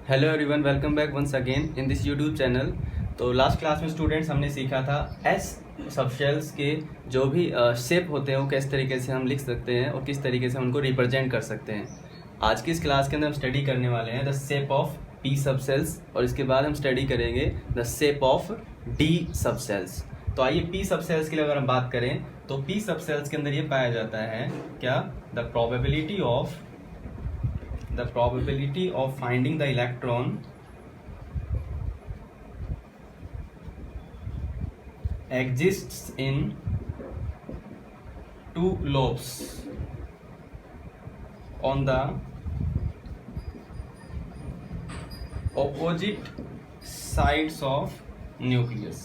Hello everyone, welcome back once again in this YouTube channel. तो last class में students हमने सीखा था एस सबशेल्स के जो भी शेप होते हैं वो किस तरीके से हम लिख सकते हैं और किस तरीके से हम उनको रिप्रेजेंट कर सकते हैं। आज की इस क्लास के अंदर हम स्टडी करने वाले हैं the shape of P subcells और इसके बाद हम स्टडी करेंगे the shape of D subcells. तो आइए पी सबसेल्स के लिए अगर हम बात करें तो पी सबसेल्स के अंदर ये पाया जाता है क्या, the probability of finding the electron exists in two lobes on the opposite sides of nucleus।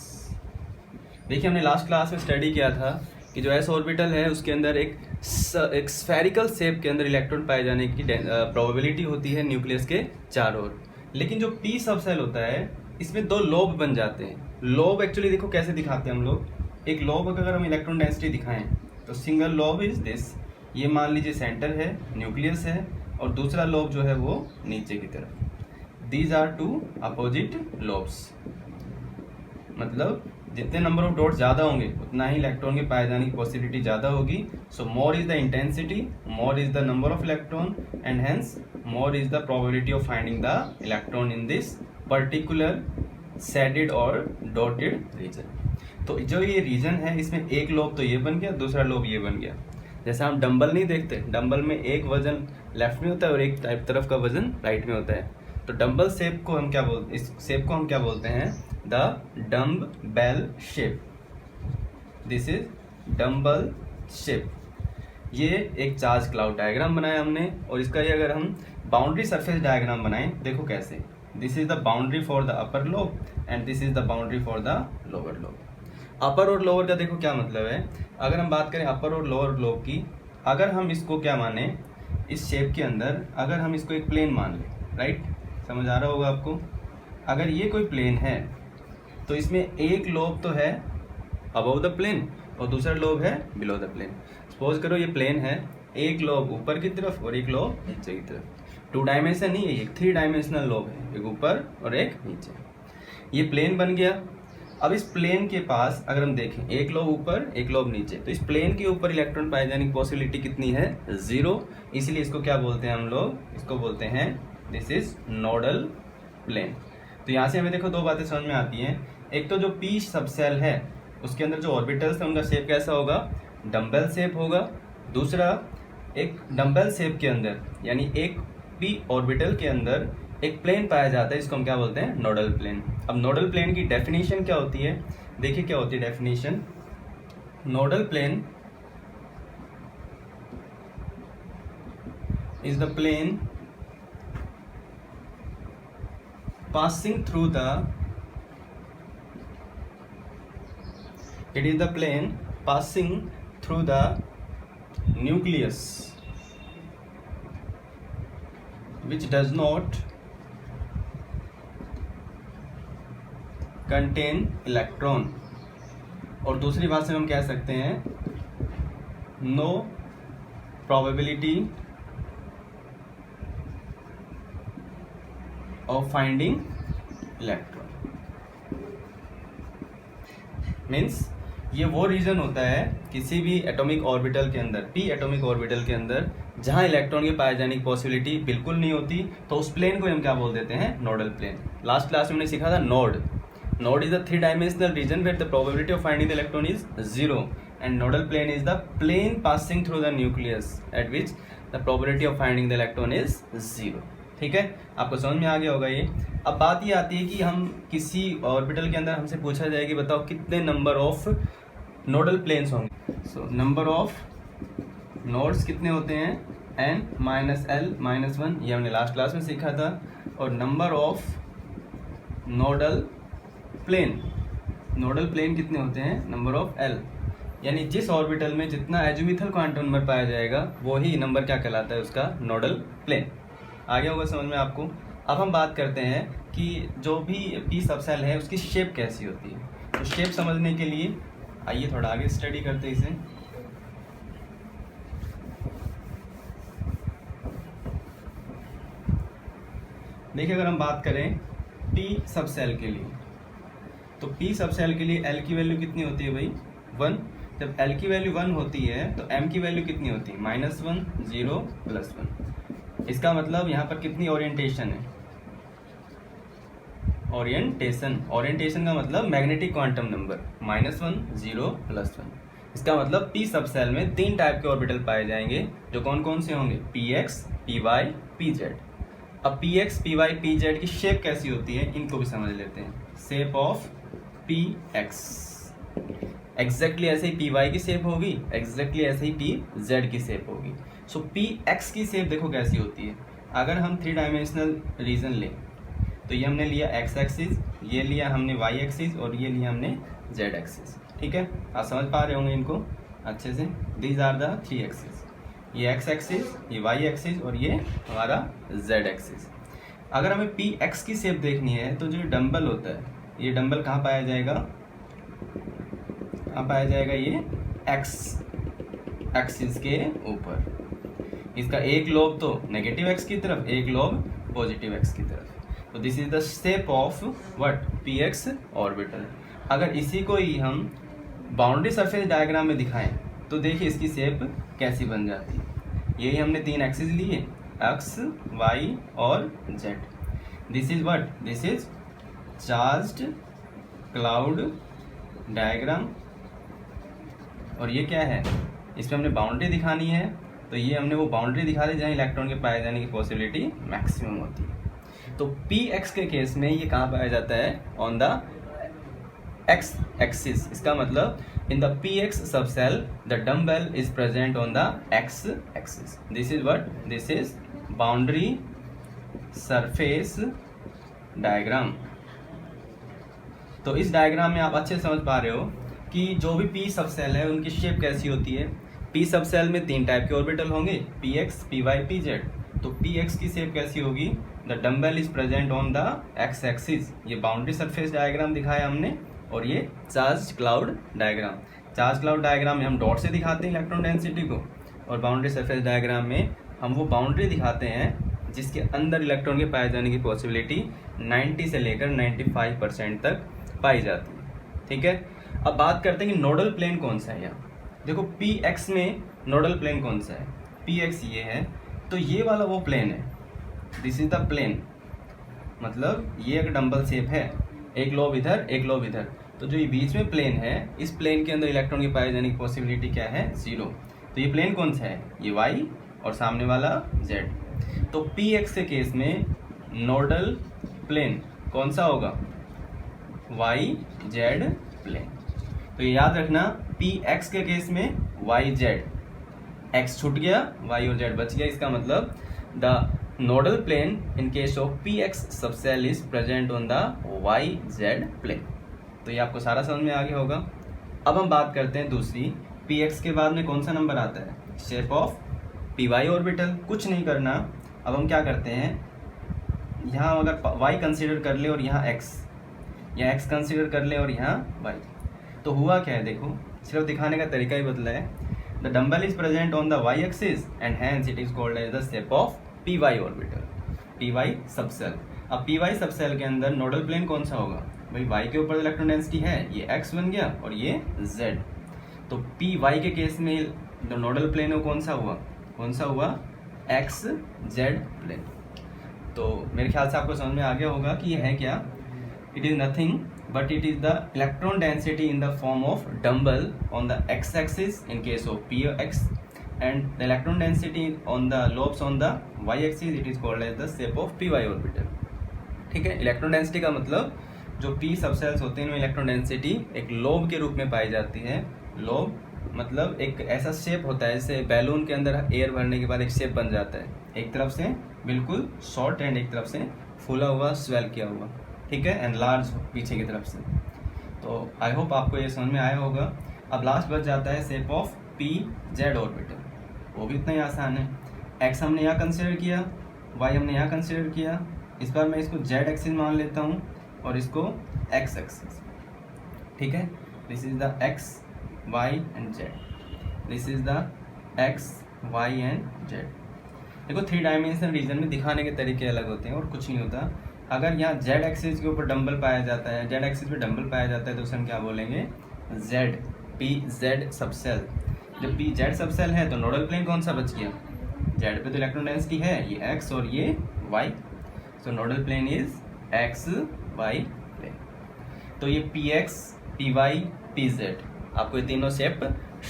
देखिए हमने लास्ट क्लास में स्टडी किया था कि जो एस ऑर्बिटल है उसके अंदर एक स्फेरिकल शेप के अंदर इलेक्ट्रॉन पाए जाने की प्रोबेबिलिटी होती है न्यूक्लियस के चारों ओर। लेकिन जो पी सबसेल होता है इसमें दो लोब बन जाते हैं। लोब एक्चुअली देखो कैसे दिखाते हैं हम लोग। एक लोब अगर हम इलेक्ट्रॉन डेंसिटी दिखाएं तो सिंगल लोब इज दिस, ये मान लीजिए सेंटर है, न्यूक्लियस है, और दूसरा लोब जो है वो नीचे की तरफ। These are two opposite lobes. मतलब जितने नंबर ऑफ डॉट्स ज़्यादा होंगे उतना ही इलेक्ट्रॉन के पाए जाने की पॉसिबिलिटी ज़्यादा होगी। So more is the intensity, more is the number of electron, and hence more is the probability of finding the electron in this particular shaded और डॉटेड रीजन। तो जो ये रीजन है इसमें एक लोब तो ये बन गया, दूसरा लोब ये बन गया। जैसे हम डंबल नहीं देखते, डंबल में एक वजन लेफ्ट में होता है और एक तरफ का वजन राइट में होता है। तो डंबल शेप को हम क्या बोलते, इस शेप को हम क्या बोलते हैं, the dumbbell shape. This is dumbbell shape. ये एक चार्ज क्लाउड डायग्राम बनाया हमने, और इसका ये अगर हम बाउंड्री सरफेस डायग्राम बनाएं, देखो कैसे। This is the boundary for the upper lobe and this is the boundary for the lower lobe. Upper और लोअर का देखो क्या मतलब है। अगर हम बात करें अपर और लोअर लोब की, अगर हम इसको क्या माने, इस शेप के अंदर अगर हम इसको एक प्लेन मान लें, राइट, समझ आ रहा होगा आपको। अगर ये कोई प्लेन है तो इसमें एक लोब तो है अबव द प्लेन और दूसरा लोब है बिलो द प्लेन। सपोज करो ये प्लेन है, एक लोब ऊपर की तरफ और एक लोब नीचे की तरफ। 2 डायमेंशन नहीं है, ये 3 डायमेंशनल लोब है, एक ऊपर और एक नीचे। ये प्लेन बन गया। अब इस प्लेन के पास अगर हम देखें, एक लोब ऊपर एक लोब नीचे, तो इस प्लेन के ऊपर इलेक्ट्रॉन पाए जाने की पॉसिबिलिटी कितनी है, 0। इसीलिए इसको क्या बोलते हैं हम लोग, इसको बोलते हैं दिस इज नोडल प्लेन। तो यहाँ से हमें देखो 2 बातें समझ में आती हैं। एक तो जो पी सबसेल है उसके अंदर जो ऑर्बिटल्स हैं उनका शेप कैसा होगा, डम्बेल शेप होगा। दूसरा, एक डम्बेल शेप के अंदर यानी एक पी ऑर्बिटल के अंदर एक प्लेन पाया जाता है, इसको हम क्या बोलते हैं, नोडल प्लेन। अब नोडल प्लेन की डेफिनेशन क्या होती है, देखिए क्या होती है definition. Nodal plane is the plane passing through the passing through the nucleus which does not contain electron। और दूसरी बात से हम कह सकते हैं no probability of finding electron। Means ये वो रीजन होता है किसी भी एटॉमिक ऑर्बिटल के अंदर, पी एटॉमिक ऑर्बिटल के अंदर, जहां इलेक्ट्रॉन के पाए जाने की पॉसिबिलिटी बिल्कुल नहीं होती, तो उस प्लेन को हम क्या बोल देते हैं, नोडल प्लेन। लास्ट क्लास में हमने सीखा था node is the 3 dimensional region where the probability of finding the electron is 0 and nodal plane is the plane passing through the nucleus at which the probability of finding the electron is 0। ठीक है, आपको समझ में आ गया होगा ये। अब बात ये आती है कि हम किसी ऑर्बिटल के अंदर हमसे पूछा जाए कि बताओ कितने नंबर ऑफ नोडल प्लेन्स होंगे। सो नंबर ऑफ नोड्स कितने होते हैं, n-l-1, ये हमने लास्ट क्लास में सीखा था। और नंबर ऑफ नोडल प्लेन कितने होते हैं, नंबर ऑफ l। यानी जिस ऑर्बिटल में जितना एजिमुथल क्वांटम नंबर पाया जाएगा वही नंबर क्या कहलाता है, उसका नोडल प्लेन। आ गया होगा समझ में आपको। अब हम बात करते हैं कि जो भी पी सबसेल है उसकी शेप कैसी होती है। तो शेप समझने के लिए आइए थोड़ा आगे स्टडी करते हैं इसे। देखिए अगर हम बात करें पी सब सेल के लिए, तो पी सब सेल के लिए एल की वैल्यू कितनी होती है भाई 1। जब एल की वैल्यू 1 होती है तो एम की वैल्यू कितनी होती है -1 0 +1। इसका मतलब यहाँ पर कितनी ओरिएंटेशन है, ओरिएंटेशन का मतलब मैग्नेटिक क्वांटम नंबर -1 0 +1। इसका मतलब पी सब सेल में 3 टाइप के ऑर्बिटल पाए जाएंगे, जो कौन कौन से होंगे px py pz। अब px py pz की शेप कैसी होती है इनको भी समझ लेते हैं। शेप ऑफ px एग्जैक्टली ऐसे ही py की शेप होगी, एग्जैक्टली ऐसे ही pz की शेप होगी। सो px की शेप देखो कैसी होती है। अगर हम 3 डायमेंशनल रीजन लें तो ये हमने लिया x एक्सिस, ये लिया हमने y एक्सिस और ये लिया हमने z एक्सिस। ठीक है, आप समझ पा रहे होंगे इनको अच्छे से। दीज आर द 3 एक्सिस, ये x एक्सिस, ये y एक्सिस और ये हमारा z एक्सिस। अगर हमें px की शेप देखनी है तो जो डंबल होता है, ये डंबल कहाँ पाया जाएगा, कहाँ पाया जाएगा, ये x एक्सिस के ऊपर। इसका एक लोब तो नेगेटिव x की तरफ, एक लोब पॉजिटिव x की तरफ। तो this is the shape of what px orbital. अगर इसी को ही हम बाउंड्री सरफेस डायग्राम में दिखाएं तो देखिए इसकी शेप कैसी बन जाती है। यही हमने 3 एक्सिस लिए, x y और z। This is what, this is charged cloud diagram. और ये क्या है, इसमें हमने बाउंड्री दिखानी है, तो ये हमने वो बाउंड्री दिखा दी जहाँ इलेक्ट्रॉन के पाए जाने की पॉसिबिलिटी मैक्सिमम होती है। तो px के केस में ये कहाँ पाया जाता है, ऑन द x एक्सिस। इसका मतलब in the px sub shell the dumbbell is present on the x axis. This is what, this is boundary surface diagram. तो इस डायग्राम में आप अच्छे समझ पा रहे हो कि जो भी p सब सेल है उनकी शेप कैसी होती है। p सब सेल में 3 टाइप के ऑर्बिटल होंगे, px py pz। तो px की शेप कैसी होगी, the dumbbell is present on the x axis. ये बाउंड्री सरफेस डायग्राम दिखाया हमने, और ये charge cloud diagram. Charge cloud diagram में हम डॉट से दिखाते हैं इलेक्ट्रॉन डेंसिटी को, और बाउंड्री सरफेस डायग्राम में हम वो बाउंड्री दिखाते हैं जिसके अंदर इलेक्ट्रॉन के पाए जाने की पॉसिबिलिटी 90 से लेकर 95% तक पाई जाती है। ठीक है, अब बात करते हैं कि नोडल प्लेन कौन सा है। यहाँ देखो px में नोडल प्लेन कौन सा है, px ये है, तो ये वाला वो प्लेन है, दिस इज द प्लेन। मतलब ये एक डंबल शेप है, एक लोब इधर एक लोब इधर, तो जो ये बीच में प्लेन है, इस प्लेन के अंदर इलेक्ट्रॉन की पाए जाने की पॉसिबिलिटी क्या है, 0। तो ये प्लेन कौन सा है, ये y और सामने वाला z। तो px के केस में नोडल प्लेन कौन सा होगा, y z प्लेन। तो ये याद रखना, px के केस में y z, x छूट गया, y और z बच गया। इसका मतलब the nodal plane in case of px sub shell is present on the y z plane. तो ये आपको सारा समझ में आ गया होगा। अब हम बात करते हैं दूसरी, px के बाद में कौन सा नंबर आता है, शेप ऑफ py ऑर्बिटल। कुछ नहीं करना, अब हम क्या करते हैं, यहाँ अगर y कंसीडर कर ले और यहाँ x, या x कंसीडर कर ले और यहाँ y, तो हुआ क्या है देखो, सिर्फ दिखाने का तरीका ही बदला है। The dumbbell is present on the y axis and hence it is called as the shape of py orbital, py sub shell. अब py सब सेल के अंदर नोडल प्लेन कौन सा होगा भाई, y के ऊपर इलेक्ट्रॉन डेंसिटी है, ये x बन गया और ये z। तो py के केस में जो नोडल प्लेन है वो कौन सा हुआ, कौन सा हुआ, x z प्लेन। तो मेरे ख्याल से आपको समझ में आ गया होगा कि ये है क्या, it is nothing but it is the electron density in the form of dumbbell on the x axis in case of px, and the electron density on the lobes on the y axis it is called as the shape of py orbital। ठीक है, electron density का मतलब जो p सब sales होते हैं उनमें electron density एक लोब के रूप में पाई जाती है। लोब मतलब एक ऐसा शेप होता है जैसे बैलून के अंदर एयर भरने के बाद एक शेप बन जाता है, एक तरफ से बिल्कुल शॉर्ट एंड एक तरफ से फूला हुआ, स्वेल किया हुआ, ठीक है, एंड लार्ज पीछे की तरफ से। तो आई होप आपको ये समझ में आया होगा। अब लास्ट बच जाता है shape of P Z orbital, वो भी इतना ही आसान है। एक्स हमने यहाँ कंसिडर किया, वाई हमने यहाँ कंसिडर किया, इस बार मैं इसको जेड एक्सिस मान लेता हूँ और इसको एक्स एक्सिस। ठीक है, this is the x Y and Z, this is the x Y and Z. देखो 3 डायमेंशनल रीजन में दिखाने के तरीके अलग होते हैं और कुछ नहीं होता। अगर यहाँ जेड एक्सिस के ऊपर डंबल पाया जाता है, जेड एक्सिस पे डंबल पाया जाता है तो उसे हम क्या बोलेंगे, जेड, पी जेड सबसेल। जब पी जेड सबसेल है तो नोडल प्लेन कौन सा बच गया, जेड पे तो इलेक्ट्रॉन डेंसिटी है, ये एक्स और ये Y, so nodal plane is X Y plane. तो ये P x, P Y, P Z, आपको ये तीनों शेप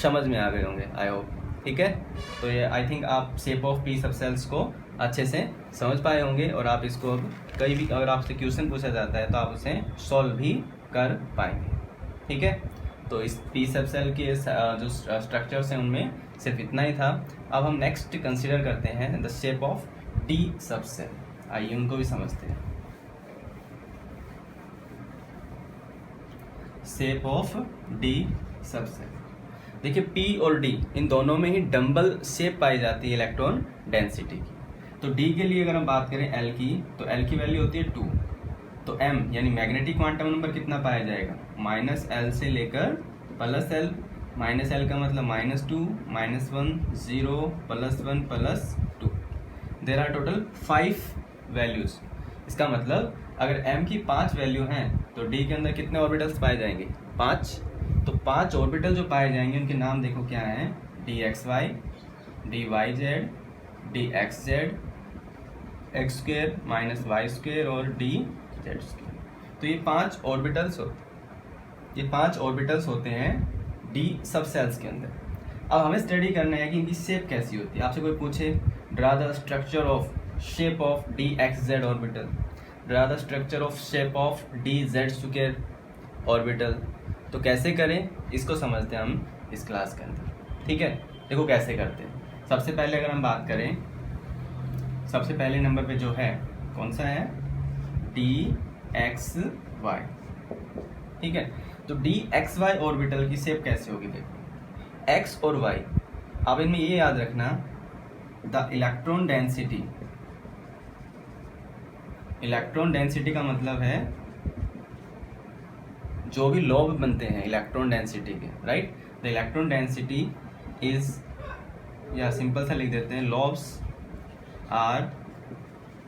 समझ में आ गए होंगे आई होप, ठीक है। तो ये आई थिंक आप शेप ऑफ पी सबसेल्स को अच्छे से समझ पाए होंगे और आप इसको अब कहीं भी अगर आपसे क्वेश्चन पूछा जाता है तो आप उसे सॉल्व भी कर पाएंगे, ठीक है। तो इस पी सबसेल के जो स्ट्रक्चर्स हैं उनमें सिर्फ इतना ही था। अब हम नेक्स्ट कंसीडर करते हैं the shape of D subshell, आइए उनको भी समझते हैं। शेप ऑफ डी सबसेल, देखिए P और D इन दोनों में ही डंबल शेप पाई जाती है इलेक्ट्रॉन डेंसिटी की। तो D के लिए अगर हम बात करें L की, तो L की वैल्यू होती है 2, तो M यानी मैग्नेटिक क्वांटम नंबर कितना पाया जाएगा, -L से लेकर +L, -L का मतलब -2, -1, 0, +1, +2, देयर आर टोटल 5 वैल्यूज। इसका मतलब अगर M की 5 वैल्यू हैं तो D के अंदर कितने ऑर्बिटल्स पाए जाएंगे, 5। तो 5 ऑर्बिटल जो पाए जाएंगे उनके नाम देखो क्या हैं, D x Y, D Y Z, D x Z, X square minus Y square और डी जेड स्क्वेयर। तो ये 5 ऑर्बिटल्स होते हैं डी सबसेल्स के अंदर। अब हमें स्टडी करना है कि इनकी शेप कैसी होती है। आपसे कोई पूछे draw the structure of shape of D x Z orbital, draw the structure of shape of D Z square orbital, तो कैसे करें इसको समझते हैं हम इस क्लास के अंदर, ठीक है। देखो कैसे करते हैं। सबसे पहले अगर हम बात करें, सबसे पहले नंबर पे जो है कौन सा है, डी एक्स वाई, ठीक है। तो डी एक्स वाई ऑर्बिटल की शेप कैसे होगी, देखो एक्स और वाई, अब इनमें ये याद रखना the electron density, electron density का मतलब है जो भी लॉब बनते हैं इलेक्ट्रॉन डेंसिटी के, right. The electron density is, या सिंपल सा लिख देते हैं, lobes are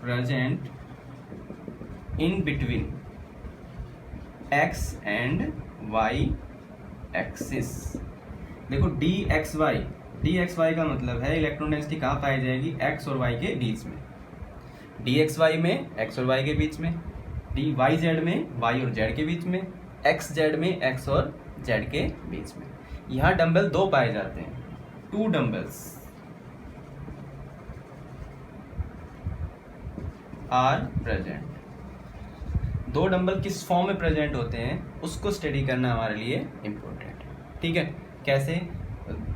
present in between X and Y axis. देखो डी एक्स वाई का मतलब है इलेक्ट्रॉन डेंसिटी कहाँ पाई जाएगी, एक्स और वाई के बीच में, डी एक्स वाई में एक्स और वाई के बीच में, डी वाई जेड में वाई और जेड के बीच में, एक्स जेड में एक्स और जेड के बीच में। यहाँ डंबल 2 पाए जाते हैं, 2 डंबल्स आर प्रेजेंट। 2 डंबल किस फॉर्म में प्रेजेंट होते हैं उसको स्टडी करना हमारे लिए इम्पोर्टेंट है, ठीक है। कैसे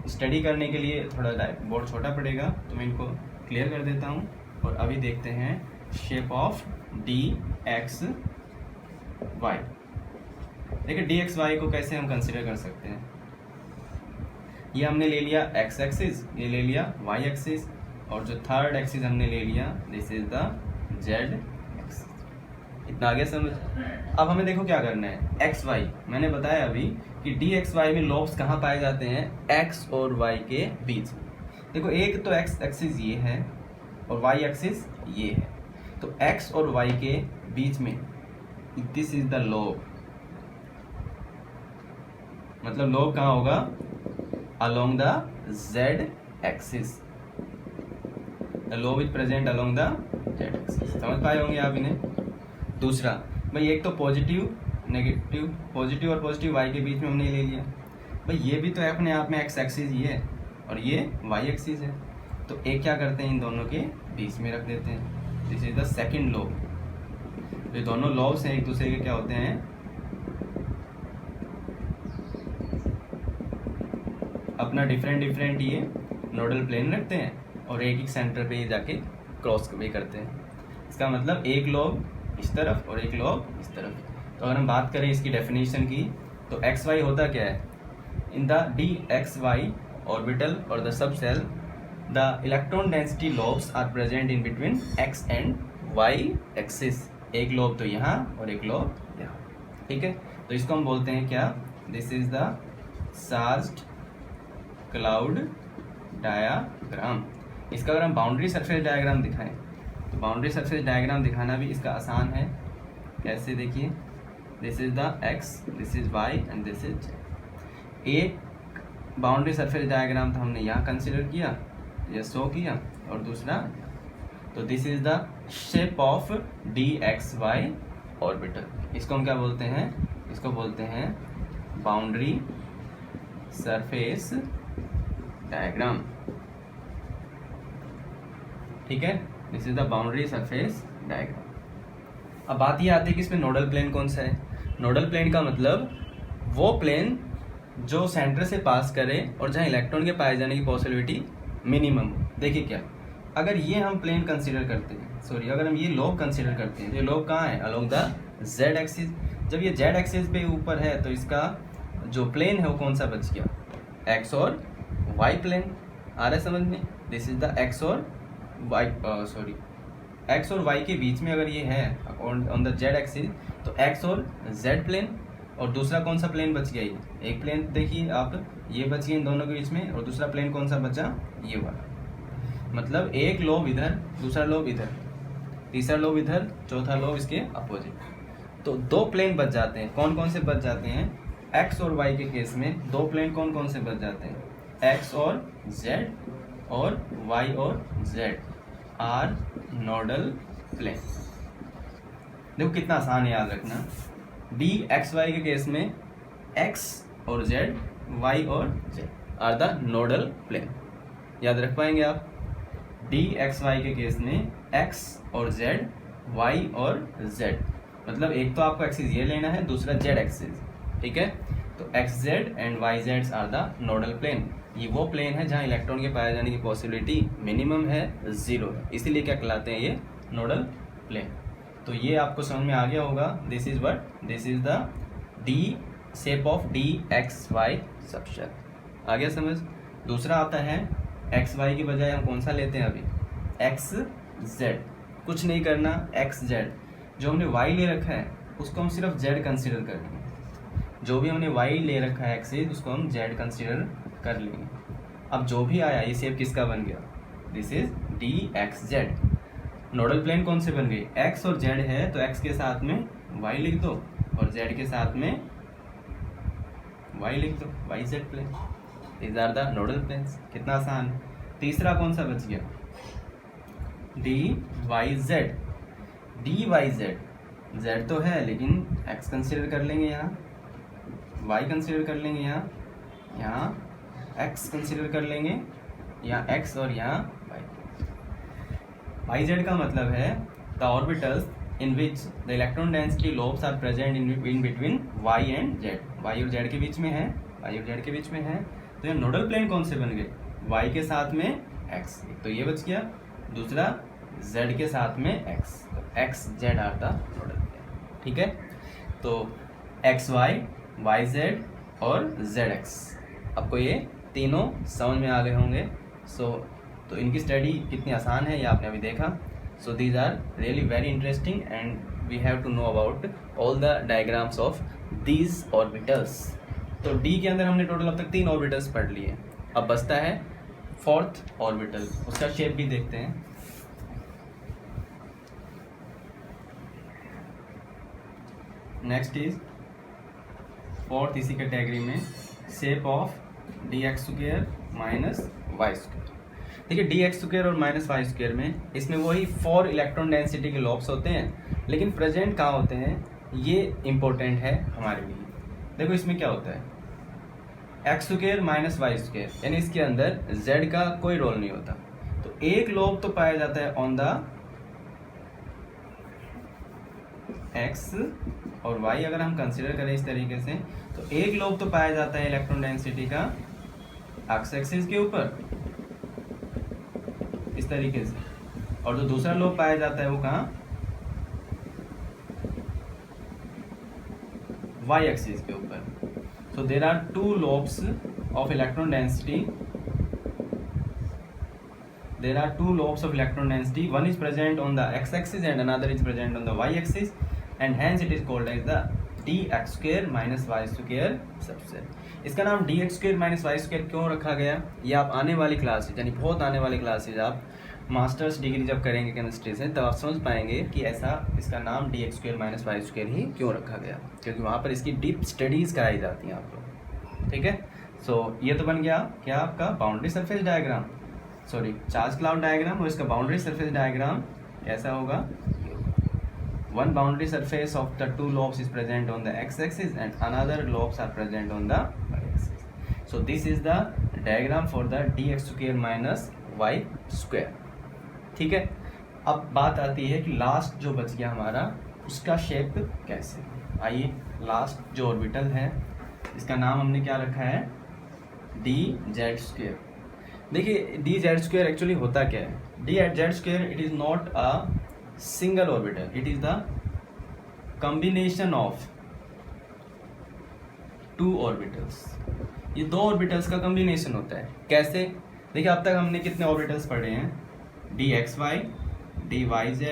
स्टडी करने के लिए थोड़ा बोर्ड छोटा पड़ेगा तो मैं इनको क्लियर कर देता हूँ और अभी देखते हैं shape of D x Y. देखिए डी एक्स वाई को कैसे हम कंसिडर कर सकते हैं, ये हमने ले लिया एक्स एक्सिस, ये ले लिया वाई एक्सिस, और जो थर्ड एक्सिस हमने ले लिया this is the Z axis. इतना आगे समझ। अब हमें देखो क्या करना है, एक्स वाई, मैंने बताया अभी कि डी एक्स वाई में लॉब्स कहाँ पाए जाते हैं, एक्स और वाई के बीच में। देखो एक तो एक्स एक्सिस ये है और वाई एक्सिस ये है, तो एक्स और वाई के बीच में दिस इज द लॉब, मतलब लॉब कहाँ होगा, along the Z axis, the lobe is present along the Z axis. समझ पाए होंगे आप इन्हें। दूसरा भाई एक तो पॉजिटिव नेगेटिव, पॉजिटिव और पॉजिटिव वाई के बीच में हमने ले लिया, भाई ये भी तो है अपने आप में एक्स एक्सिस ये है और ये वाई एक्सिस है, तो एक क्या करते हैं इन दोनों के बीच में रख देते हैं, this is the second lobe. ये दोनों लॉब्स हैं एक दूसरे के क्या होते हैं, अपना डिफरेंट ये नोडल प्लेन रखते हैं और एक सेंटर पे ये जाके क्रॉस भी करते हैं। इसका मतलब एक लॉब इस तरफ और एक लॉब इस तरफ। तो अगर हम बात करें इसकी डेफिनेशन की तो एक्स वाई होता क्या है, in the D x Y orbital और the sub shell the electron density lobes are present in between X and Y axis. एक लॉब तो यहाँ और एक लॉब यहाँ, ठीक है। तो इसको हम बोलते हैं क्या, this is the charged cloud diagram. इसका अगर हम बाउंड्री सरफेस डायग्राम दिखाएं तो बाउंड्री सरफेस डायग्राम दिखाना भी इसका आसान है। कैसे, देखिए, this is the X, this is Y and this is, एक बाउंड्री सरफेस डायग्राम तो हमने यहाँ कंसिडर किया, ये शो किया, और दूसरा, तो this is the shape of D x Y orbital. इसको हम क्या बोलते हैं, इसको बोलते हैं बाउंड्री सरफेस डायग्राम। ठीक है, this is the boundary surface diagram. अब बात ये आती है कि इसमें नोडल प्लेन कौन सा है। नोडल प्लेन का मतलब वो प्लेन जो सेंटर से पास करे और जहाँ इलेक्ट्रॉन के पाए जाने की पॉसिबिलिटी मिनिमम हो। देखिए क्या, अगर ये हम प्लेन कंसीडर करते हैं, सॉरी, अगर हम ये लोब कंसीडर करते हैं, ये लोब कहाँ है, अलोंग द जेड एक्सिस। जब ये जेड एक्सिस पे ऊपर है तो इसका जो प्लेन है वो कौन सा बच गया, एक्स और वाई प्लेन। आ रहा है समझ में, दिस इज द एक्स और वाई, सॉरी, एक्स और वाई के बीच में अगर ये है ऑन द जेड एक्सिस तो एक्स और जेड प्लेन, और दूसरा कौन सा प्लेन बच गया, ये एक प्लेन देखिए आप, ये बच गया इन दोनों के बीच में, और दूसरा प्लेन कौन सा बचा, ये वाला। मतलब एक लोब इधर, दूसरा लोब इधर, तीसरा लोब इधर, चौथा लोब इसके अपोजिट। तो दो प्लेन बच जाते हैं। कौन कौन से बच जाते हैं, एक्स और वाई के केस में दो प्लेन कौन कौन से बच जाते हैं, एक्स और जेड और वाई और जेड आर नोडल प्लेन। देखो कितना आसान है याद रखना। डी एक्स वाई के केस में एक्स और जेड, वाई और z are the nodal plane. याद रख पाएंगे आप, डी एक्स वाई के केस में एक्स और जेड, वाई और जेड, मतलब एक तो आपको एक्सिस ये लेना है, दूसरा जेड एक्सिस। ठीक है, तो x z and y z are the nodal plane. ये वो प्लेन है जहाँ इलेक्ट्रॉन के पाए जाने की पॉसिबिलिटी मिनिमम है, जीरो है, इसीलिए क्या कहलाते हैं ये, नोडल प्लेन। तो ये आपको समझ में आ गया होगा। This is what, this is the D shape of D x Y structure. आ गया समझ। दूसरा आता है एक्स वाई के बजाय हम कौन सा लेते हैं अभी, एक्स जेड। कुछ नहीं करना, एक्स जेड, जो हमने वाई ले रखा है उसको हम सिर्फ जेड कंसिडर कर लेंगे। जो भी हमने वाई ले रखा है एक्सिस, उसको हम जेड कंसिडर कर लेंगे। अब जो भी आया ये शेप किसका बन गया, this is d x z. Nodal plane कौन से बन गए, एक्स और जेड है तो एक्स के साथ में वाई लिख दो और जेड के साथ में वाई लिख दो, y z plane. These are the nodal planes. कितना आसान। तीसरा कौन सा बच गया, d Y Z. D Y z, z तो है लेकिन एक्स कंसिडर कर लेंगे यहाँ, वाई कंसिडर कर लेंगे यहाँ एक्स कंसिडर कर लेंगे, यहाँ एक्स और यहाँ वाई। वाई जेड का मतलब है the orbitals in which the electron density lobes are present in between y and z. Y और जेड के बीच में है, वाई और जेड के बीच में है। तो ये नोडल प्लेन कौन से बन गए, वाई के साथ में एक्स, तो ये बच गया, दूसरा जेड के साथ में एक्स, तो x z are the nodal plane. ठीक है, तो एक्स वाई, वाई जेड और जेड एक्स, आपको ये तीनों समझ में आ गए होंगे। तो इनकी स्टडी कितनी आसान है ये आपने अभी देखा। So these are really very interesting and we have to know about all the diagrams of these orbitals. तो डी के अंदर हमने टोटल अब तक 3 ऑर्बिटल्स पढ़ लिए। अब बचता है 4th ऑर्बिटल, उसका शेप भी देखते हैं। नेक्स्ट इज 4th इसी कैटेगरी में, shape of D x square minus Y square. देखिए डी एक्स स्क्वायर और माइनस वाई स्क्वायर में इसमें वही 4 इलेक्ट्रॉन डेंसिटी के लॉब्स होते हैं, लेकिन प्रेजेंट कहाँ होते हैं ये इम्पोर्टेंट है हमारे लिए। देखो इसमें क्या होता है, x square minus Y square, यानी इसके अंदर जेड का कोई रोल नहीं होता। तो एक लोब तो पाया जाता है ऑन द एक्स और वाई, अगर हम कंसिडर करें इस तरीके से, तो एक लोब तो पाया जाता है इलेक्ट्रॉन डेंसिटी का एक्स एक्सिस के ऊपर इस तरीके से, और जो दूसरा लोब पाया जाता है वो कहाँ, वाई एक्सिस के ऊपर। सो देर are 2 lobes of electron density. There are 2 lobes of electron density. One is present on the x-axis and another is present on the y-axis, and hence it is called as the dx² minus Y square subset. इसका नाम dx² minus Y square क्यों रखा गया, ये आप आने वाली classes यानी बहुत आने वाली क्लासेज आप मास्टर्स डिग्री जब करेंगे केमिस्ट्री से तब आप समझ पाएंगे कि ऐसा इसका नाम dx² माइनस वाई स्क्वायर ही क्यों रखा गया, क्योंकि वहाँ पर इसकी डीप स्टडीज़ कराई जाती हैं आप लोग। ठीक है, सो ये तो बन गया क्या आपका boundary surface diagram, sorry charge cloud diagram, और इसका बाउंड्री सरफेस डायग्राम कैसा होगा, one boundary surface of the two lobes is present on the x-axis and another lobes are present on the y-axis. So this is the diagram for the dx² minus y square. ठीक है, अब बात आती है कि last जो बच गया हमारा उसका शेप कैसे। आइए, लास्ट जो ऑर्बिटल है इसका नाम हमने क्या रखा है, dz²। देखिए dz² एक्चुअली होता क्या है, dz² it is not a single orbital, it is the combination of two orbitals। ये दो ऑर्बिटल्स का कॉम्बिनेशन होता है। कैसे, देखिए अब तक हमने कितने ऑर्बिटल्स पढ़े हैं, dxy, dyz,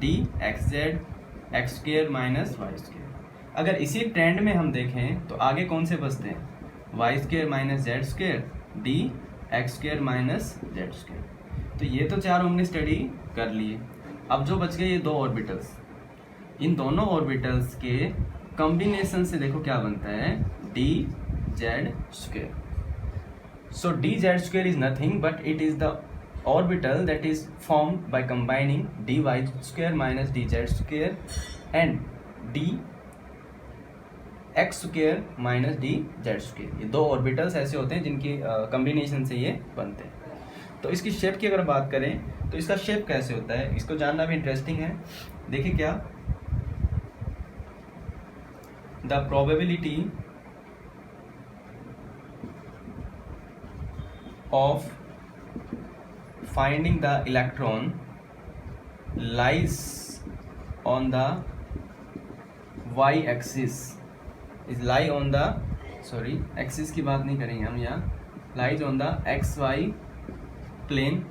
dxz, x² minus Y square. अगर इसी ट्रेंड में हम देखें तो आगे कौन से बचते हैं, y² minus Z square, dx² minus Z square. तो ये तो चार हमने स्टडी कर लिए। अब जो बच गए ये दो ऑर्बिटल्स, इन दोनों ऑर्बिटल्स के कॉम्बिनेशन से देखो क्या बनता है, dz²। So dz² is nothing but it is the orbital that is formed by combining dy² minus dz² and dx² minus dz²। ये दो ऑर्बिटल्स ऐसे होते हैं जिनकी कॉम्बिनेशन से ये बनते हैं। तो इसकी शेप की अगर बात करें तो इसका शेप कैसे होता है, इसको जानना भी इंटरेस्टिंग है। देखिए क्या, the probability of finding the electron lies on the y axis is lie on the, sorry axis की बात नहीं करेंगे हम यहाँ, lies on the XY plane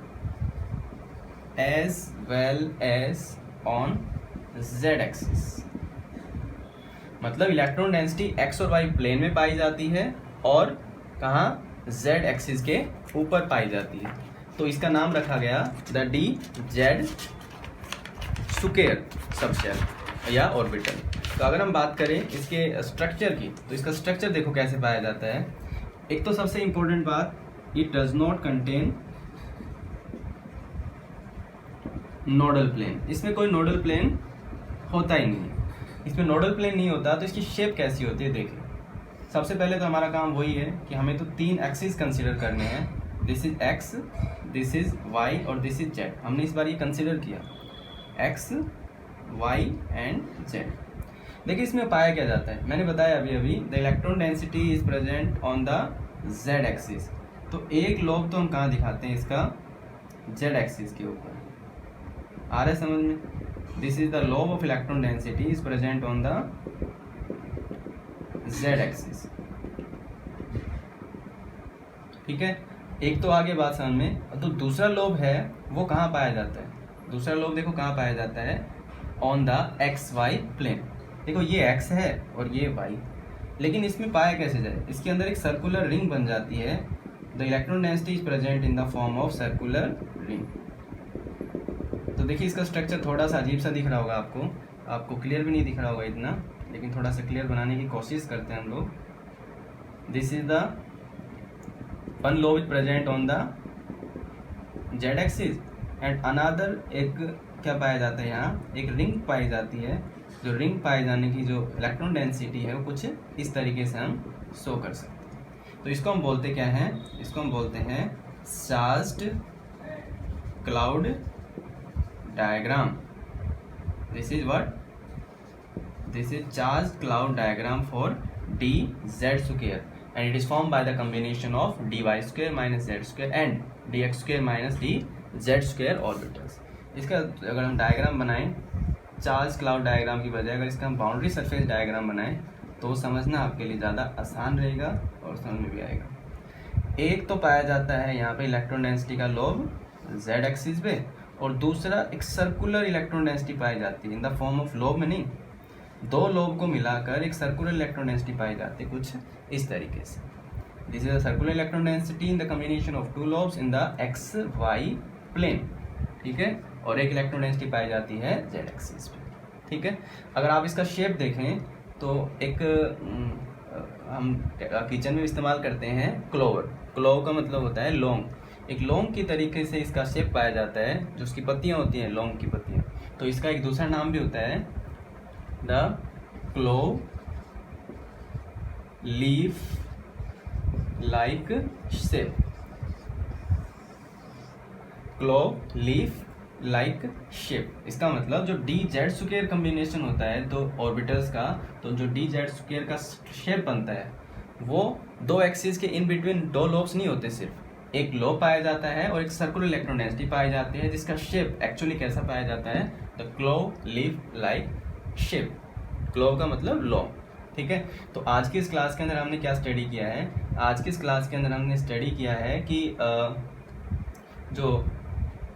as well as on z axis. मतलब इलेक्ट्रॉन डेंसिटी x और y plane में पाई जाती है और कहाँ, z एक्सिस के ऊपर पाई जाती है। तो इसका नाम रखा गया द dz² सबशेल या ऑर्बिटल। तो अगर हम बात करें इसके स्ट्रक्चर की तो इसका स्ट्रक्चर देखो कैसे पाया जाता है। एक तो सबसे इम्पोर्टेंट बात, it does not contain nodal plane, इसमें कोई नोडल प्लेन होता ही नहीं। इसमें नोडल प्लेन नहीं होता तो इसकी शेप कैसी होती है, देखिए सबसे पहले तो हमारा काम वही है कि हमें तो तीन एक्सिस कंसीडर करने हैं, this is x, this is y और दिस इज z। हमने इस बार ये कंसीडर किया x, y एंड z। देखिए इसमें पाया क्या जाता है, मैंने बताया अभी the electron density is present on the z axis. तो एक लोब तो हम कहाँ दिखाते हैं इसका, z एक्सिस के ऊपर, आ रहा है समझ में। This is the lobe of electron density is present on the z axis. ठीक है, एक तो आगे बात समझ में। तो दूसरा लोब है वो कहाँ पाया जाता है, दूसरा लोब देखो कहाँ पाया जाता है, ऑन द XY प्लेन। देखो ये x है और ये y, लेकिन इसमें पाया कैसे जाए, इसके अंदर एक सर्कुलर रिंग बन जाती है। The electron density is present in the form of circular ring. तो देखिए इसका स्ट्रक्चर थोड़ा सा अजीब सा दिख रहा होगा आपको, आपको क्लियर भी नहीं दिख रहा होगा इतना, लेकिन थोड़ा सा क्लियर बनाने की कोशिश करते हैं हम लोग। This is the one lobe is present on the z axis and another एक क्या पाया जाता है, यहाँ एक रिंग पाई जाती है। जो रिंग पाए जाने की जो इलेक्ट्रॉन डेंसिटी है वो कुछ इस तरीके से हम शो कर सकते हैं। तो इसको हम बोलते क्या हैं, इसको हम बोलते हैं charged cloud diagram. This is what, this is charge cloud diagram for dz² and it is formed by the combination of dy² minus z² and dx² minus dz² orbitals। इसका अगर हम डायग्राम बनाएं चार्ज क्लाउड डायग्राम की बजाय अगर इसका हम boundary surface diagram बनाएं तो समझना आपके लिए ज़्यादा आसान रहेगा और समझ में भी आएगा। एक तो पाया जाता है यहाँ पे इलेक्ट्रॉन डेंसिटी का लोब z एक्सिस पे, और दूसरा एक सर्कुलर इलेक्ट्रॉन डेंसिटी पाई जाती है in the form of lobe में नहीं, दो लोब को मिलाकर एक सर्कुलर इलेक्ट्रॉन डेंसिटी पाई जाती है कुछ इस तरीके से। This is a circular electron density in the combination of two lobes in the x Y plane, ठीक है, और एक इलेक्ट्रॉन डेंसिटी पाई जाती है जेड एक्सिस पे, ठीक है। अगर आप इसका शेप देखें तो एक हम किचन में इस्तेमाल करते हैं क्लोवर। क्लोव का मतलब होता है लौंग। एक लौंग की तरीके से इसका शेप पाया जाता है, जो उसकी पत्तियां होती हैं लौंग की पत्तियां। तो इसका एक दूसरा नाम भी होता है the clove leaf like shape. Clove leaf like shape, इसका मतलब जो डी जेड स्क्वायर कॉम्बिनेशन होता है दो ऑर्बिटल्स का, तो जो डी जेड स्क्वायर का शेप बनता है वो दो एक्सिस के इन बिटवीन दो लोब्स नहीं होते, सिर्फ एक लोब पाया जाता है और एक सर्कुलर इलेक्ट्रॉन डेंसिटी पाई जाती है, जिसका शेप एक्चुअली कैसा पाया जाता है, the clove leaf like shape. Clove का मतलब लॉन्ग, ठीक है। तो आज की इस क्लास के अंदर हमने क्या स्टडी किया है, आज की इस क्लास के अंदर हमने स्टडी किया है कि जो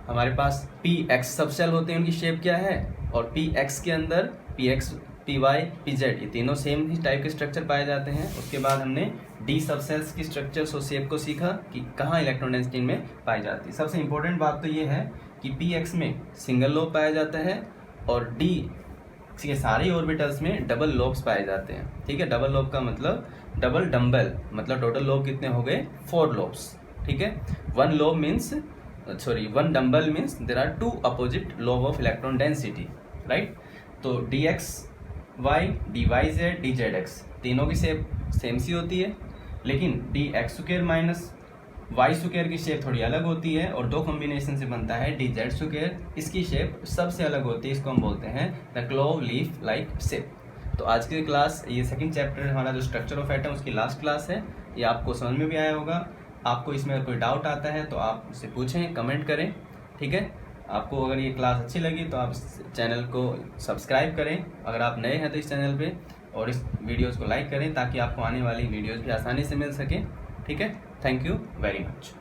हमारे पास पी एक्स सब सेल होते हैं उनकी शेप क्या है, और पी एक्स के अंदर p x P Y P z ये तीनों सेम ही टाइप के स्ट्रक्चर पाए जाते हैं। उसके बाद हमने डी सब सेल्स की स्ट्रक्चर्स और शेप को सीखा कि कहाँ इलेक्ट्रॉन डेंसिटी में पाई जाती है। सबसे इंपॉर्टेंट बात तो ये है कि पी एक्स में सिंगल लोब पाया जाता है और डी के सारे ऑर्बिटल्स में डबल लोब्स पाए जाते हैं, ठीक है। डबल लोब का मतलब डबल डम्बल, मतलब टोटल लोब कितने हो गए, 4 लोब्स, ठीक है। One lobe means one dumbbell means there are 2 opposite lobe of electron density, right. तो D x Y D Y Z D Z X तीनों की शेप सेम सी होती है, लेकिन D x square minus Y square की shape थोड़ी अलग होती है और दो कॉम्बिनेशन से बनता है डी जेड स्क्वायर, इसकी शेप सबसे अलग होती है, इसको हम बोलते हैं the clove leaf like shape. तो आज की क्लास ये सेकंड चैप्टर हमारा जो स्ट्रक्चर ऑफ एटम उसकी लास्ट क्लास है, ये आपको समझ में भी आया होगा। आपको इसमें अगर कोई डाउट आता है तो आप मुझसे पूछें, कमेंट करें, ठीक है। आपको अगर ये क्लास अच्छी लगी तो आप इस चैनल को सब्सक्राइब करें अगर आप नए हैं तो इस चैनल पे, और इस वीडियोज़ को लाइक करें ताकि आपको आने वाली वीडियोज़ भी आसानी से मिल सके, ठीक है। Thank you very much.